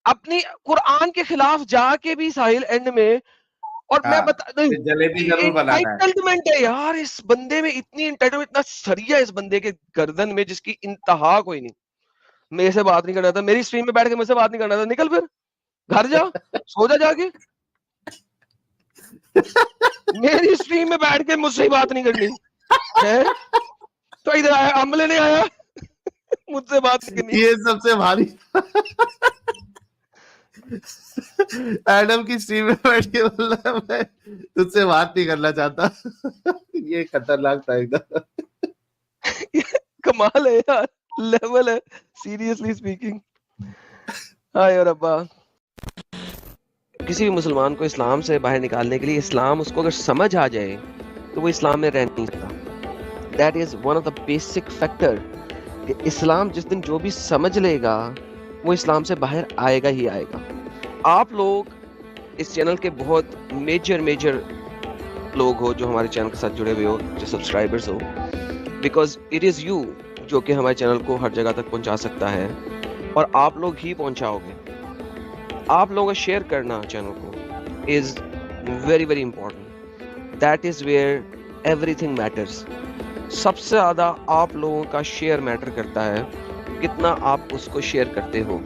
اپنی قرآن کے خلاف جا کے بھی ساحل اینڈ میں, اور میں انٹائٹلمنٹ ہے یار اس بندے میں, اتنی انٹائٹلمنٹ, اتنا سریا اس بندے کے گردن میں جس کی انتہا کوئی نہیں. میرے سے بات نہیں کرنا تھا, میری اسٹریم میں بیٹھ کے مجھ سے بات نہیں کرنا تھا, نکل پھر گھر جا, سو جا کے. میری اسٹریم میں بیٹھ کے مجھ سے بات نہیں کرنی ہے تو ادھر آیا, عملے نے آیا مجھ سے بات کرنی. یہ سب سے بھاری ایڈم کی اسٹریم میں بیٹھ کے بول رہا ہے میں تجھ سے بات نہیں کرنا چاہتا. یہ خطرناک تھا ایک دم. کمال ہے یار, لیول ہے, سیریسلی اسپیکنگ. ہائے ربا. کسی بھی مسلمان کو اسلام سے باہر نکالنے کے لیے, اسلام اس کو اگر سمجھ آ جائے تو وہ اسلام میں رہ نہیں سکتا. that is one of the basic factor کہ اسلام جس دن جو بھی سمجھ لے گا وہ اسلام سے باہر آئے گا ہی آئے گا. آپ لوگ اس چینل کے بہت میجر لوگ ہو جو ہمارے چینل کے ساتھ جڑے ہوئے ہو, جو subscribers who, because it is you جو کہ ہمارے چینل کو ہر جگہ تک پہنچا سکتا ہے, اور آپ لوگ ہی پہنچاؤ گے. آپ لوگوں کا شیئر کرنا چینل کو is very important. That is where everything matters. سب سے زیادہ آپ لوگوں کا شیئر میٹر کرتا ہے, کتنا آپ اس کو شیئر کرتے ہو.